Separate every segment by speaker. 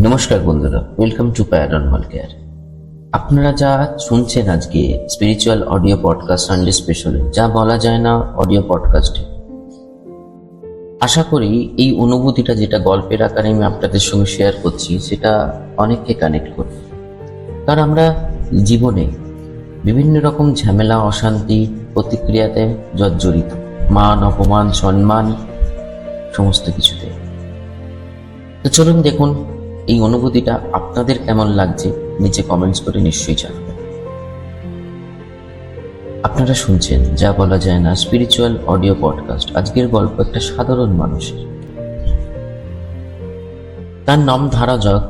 Speaker 1: নমস্কার বন্ধুরা, welcome to paranormal care. আপনারা যা শুনছেন আজকে স্পিরিচুয়াল অডিও পডকাস্ট সানডে স্পেশালে, যা বলা যায় না অডিও পডকাস্টে, আশা করি এই অনুভূতিটা যেটা গল্পের আকারে আমি আপনাদের সঙ্গে শেয়ার করছি সেটা অনেককে কানেক্ট করবে। কারণ আমরা জীবনে বিভিন্ন রকম ঝামেলা, অশান্তি, প্রতিক্রিয়াতে জর্জরিত, মান, অপমান, সম্মান সমস্ত কিছুতে। তো চলুন দেখুন এই অনুভূতিটা আপনাদের কেমন লাগছে, নিচে কমেন্টস করে নিশ্চয়ই জানাবেন। আপনারা শুনছেন যা বলা যায় না স্পিরিচুয়াল অডিও পডকাস্ট। আজকের গল্প একটা সাধারণ মানুষের। তার নাম ধরা যাক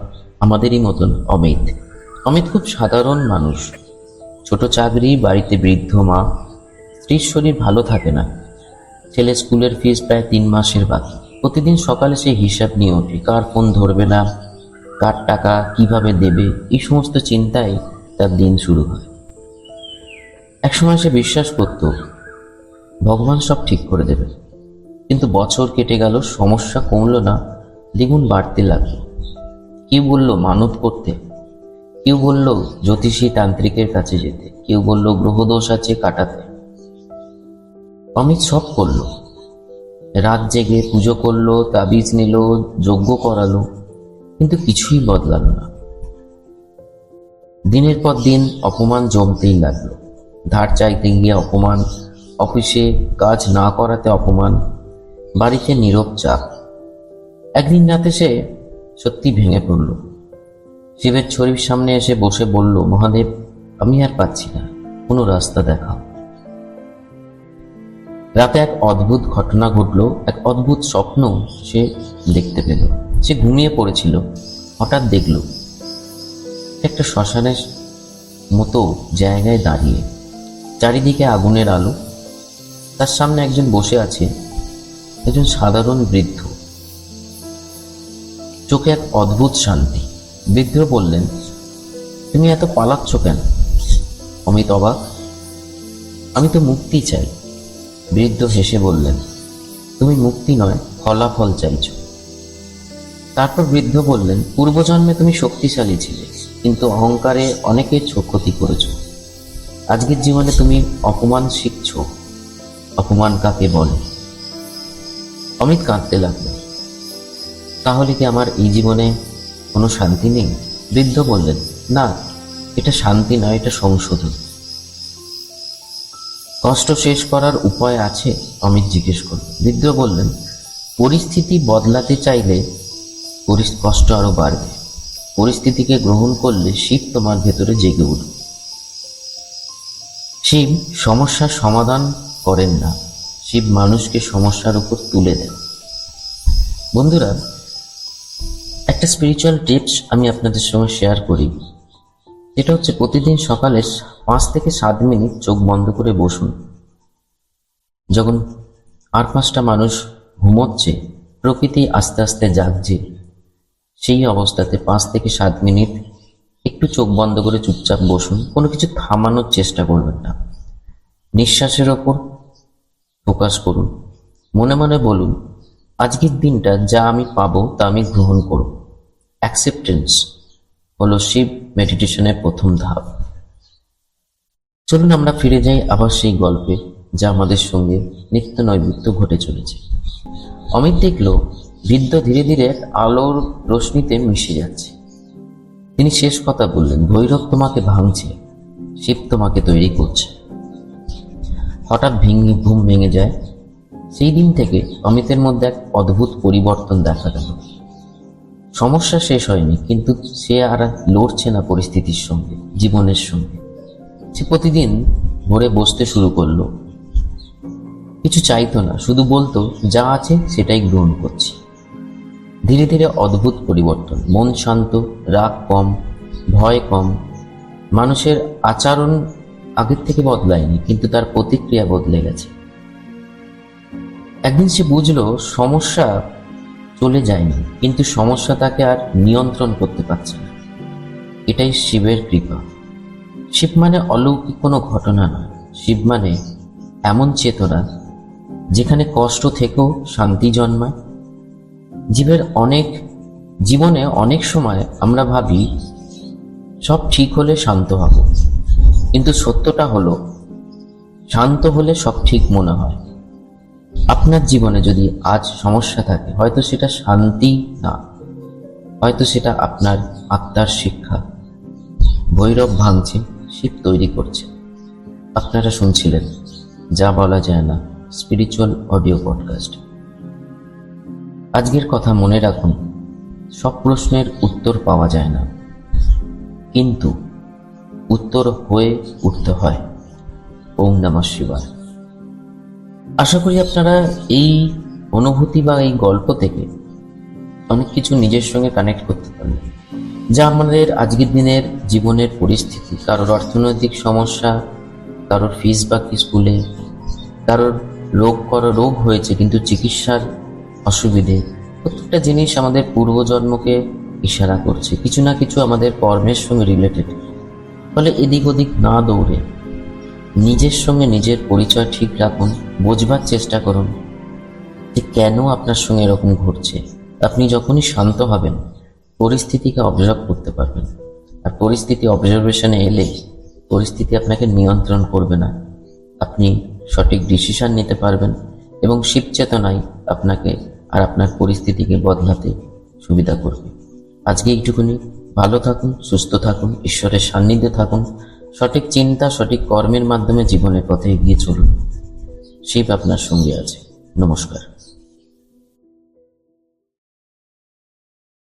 Speaker 1: আমাদেরই মতন অমিত। অমিত খুব সাধারণ মানুষ, ছোট চাকরি, বাড়িতে বৃদ্ধ মা, স্ত্রীর শরীর ভালো থাকে না, ছেলে স্কুলের ফিস প্রায় 3 মাসের বাকি। প্রতিদিন সকালে সে হিসাব নিয়ে ওঠে, কার ফোন ধরবে না, কার টাকা কিভাবে দেবে, এই সমস্ত চিন্তায় তার দিন শুরু হয়। একসময় সে বিশ্বাস করত ভগবান সব ঠিক করে দেবে, কিন্তু বছর কেটে গেল, সমস্যা কমলো না, দ্বিগুণ বাড়তে লাগলো। কেউ বলল মানত করতে, কেউ বলল জ্যোতিষী তান্ত্রিকের কাছে যেতে, কেউ বলল গ্রহদোষ আছে কাটাতে। অমিত সব করলো, রাত জেগে পুজো করলো, তাবিজ নিল, যজ্ঞ করালো, কিন্তু কিছুই বদলালো না। দিনের পর দিন অপমান জমতেই লাগলো। ধার চাইতে গিয়ে অপমান, অফিসে কাজ না করাতে অপমান, বাড়িতে নীরব চাপ। একদিন রাতে সে সত্যি ভেঙে পড়ল। শিবের ছড়ির সামনে এসে বসে বলল, মহাদেব, আমি আর পাচ্ছি না, কোনো রাস্তা দেখাও। রাতে এক অদ্ভুত ঘটনা ঘটল, এক অদ্ভুত স্বপ্ন সে দেখতে পেল। সে ঘুমিয়ে পড়েছিল, হঠাৎ দেখল একটা শ্মশানের মতো জায়গায় দাঁড়িয়ে, চারিদিকে আগুনের আলো, তার সামনে একজন বসে আছে, একজন সাধারণ বৃদ্ধ, চোখে এক অদ্ভুত শান্তি। বৃদ্ধ বললেন, তুমি এত পালাচ্ছ কেন? অমিত অবাক, আমি তো মুক্তি চাই। বৃদ্ধ হেসে বললেন, তুমি মুক্তি নয়, ফলাফল চাইছো। তারপর বৃদ্ধ বললেন, পূর্বজন্মে তুমি শক্তিশালী ছিলে, কিন্তু অহংকারে অনেকের ক্ষতি করেছো। আজকের জীবনে তুমি অপমান শিখছ। অপমান কাকে বলে? অমিত কাঁদতে লাগলো। তাহলে কি আমার এই জীবনে কোনো শান্তি নেই? বৃদ্ধ বললেন, না, এটা শান্তি নয়, এটা সংশোধন। কষ্ট শেষ করার উপায় আছে? অমিত জিজ্ঞেস করল। বৃদ্ধ বললেন, পরিস্থিতি বদলাতে চাইলে কষ্ট আরো বাড়বে। পরিস্থিতিকে গ্রহণ করলে শিব তোমার ভেতরে জেগে উঠবে। শিব সমস্যার সমাধান করেন না, শিব মানুষকে সমস্যার উপর তুলে দেন। বন্ধুরা, একটা স্পিরিচুয়াল টিপস আমি আপনাদের সঙ্গে শেয়ার করি। এটা হচ্ছে, প্রতিদিন সকালে 5 থেকে 7 মিনিট চোখ বন্ধ করে বসুন। যখন আর 5টা মানুষ ঘুমোচ্ছে, প্রকৃতি আস্তে আস্তে জাগছে, সেই অবস্থাতে 5 থেকে 7 মিনিট একটু চোখ বন্ধ করে চুপচাপ বসুন। কোনো কিছু থামানোর চেষ্টা করবেন না। নিঃশ্বাসের ওপর ফোকাস করুন। মনে মনে বলুন, আজকের দিনটা যা আমি পাবো তা আমি গ্রহণ করব। অ্যাকসেপ্টেন্স হলো শিব মেডিটেশনের প্রথম ধাপ। চলুন আমরা ফিরে যাই আবার সেই গল্পে, যা আমাদের সঙ্গে নিত্য নৈমিত্য ঘটে চলেছে। অমিত দেখল বৃদ্ধ ধীরে ধীরে এক আলোর রশ্মিতে মিশে যাচ্ছে। তিনি শেষ কথা বললেন, ভৈরব তোমাকে ভাঙছে, শিব তোমাকে তৈরি করছে। হঠাৎ ঘুম ভেঙে যায়। সেই দিন থেকে অমিতের মধ্যে এক অদ্ভুত পরিবর্তন দেখা গেল। সমস্যা শেষ হয়নি, কিন্তু সে আর লড়ছে না পরিস্থিতির সঙ্গে, জীবনের সঙ্গে। সে প্রতিদিন ভোরে বসতে শুরু করলো, কিছু চাইতো না, শুধু বলতো যা আছে সেটাই গ্রহণ করছি। ধীরে ধীরে অদ্ভুত পরিবর্তন, মন শান্ত, রাগ কম, ভয় কম। মানুষের আচরণ আগের থেকে বদলায়নি, কিন্তু তার প্রতিক্রিয়া বদলে গেছে। একদিন সে বুঝলো সমস্যা চলে যায়নি, কিন্তু সমস্যা তাকে আর নিয়ন্ত্রণ করতে পারছে না। এটাই শিবের কৃপা। শিব মানে অলৌকিক কোনো ঘটনা নয়, শিব মানে এমন চেতনা যেখানে কষ্ট থেকেও শান্তি জন্মায়। জীবের অনেক জীবনে অনেক সময় আমরা ভাবি সব ঠিক হলে শান্ত হব, কিন্তু সত্যটা হলো শান্ত হলে সব ঠিক মনে হয়। আপনার জীবনে যদি আজ সমস্যা থাকে, হয়তো সেটা শান্তি না, হয়তো সেটা আপনার আত্মার শিক্ষা। ভৈরব ভাঙছে, শিব তৈরি করছে। আপনারা শুনছিলেন যা বলা যায় না স্পিরিচুয়াল অডিও পডকাস্ট। আজকের কথা মনে রাখুন, সব প্রশ্নের উত্তর পাওয়া যায় না, কিন্তু উত্তর হয়ে উঠতে হয়। ওম নমঃ শিবায়। আশা করি আপনারা এই অনুভূতি বা এই গল্প থেকে অনেক কিছু নিজের সঙ্গে কানেক্ট করতে পারবেন, যা আমাদের আজকের দিনের জীবনের পরিস্থিতি, কারোর অর্থনৈতিক সমস্যা, কারোর ফিস বাকি স্কুলে, কারোর রোগ হয়েছে কিন্তু চিকিৎসার অসুবিধে। প্রত্যেকটা জিনিস আমাদের পূর্বজন্মকে ইশারা করছে, কিছু না কিছু আমাদের কর্মের সঙ্গে রিলেটেড। ফলে এদিক ওদিক না দৌড়ে নিজের সঙ্গে নিজের পরিচয় ঠিক রাখুন, বোঝবার চেষ্টা করুন যে কেন আপনার সঙ্গে এরকম ঘটছে। আপনি যখনই শান্ত হবেন পরিস্থিতিকে অবজার্ভ করতে পারবেন, আর পরিস্থিতি অবজারভেশনে এলে পরিস্থিতি আপনাকে নিয়ন্ত্রণ করবে না, আপনি সঠিক ডিসিশন নিতে পারবেন এবং শিব চেতনায় আপনাকে আর আপনার পরিস্থিতিকে বদলাতে সুবিধা করবে। আজকে এইটুকুনি। ভালো থাকুন, সুস্থ থাকুন, ঈশ্বরের সান্নিধ্যে থাকুন, সঠিক চিন্তা সঠিক কর্মের মাধ্যমে জীবনের পথে এগিয়ে চলুন। শিব আপনার সঙ্গে আছে। নমস্কার।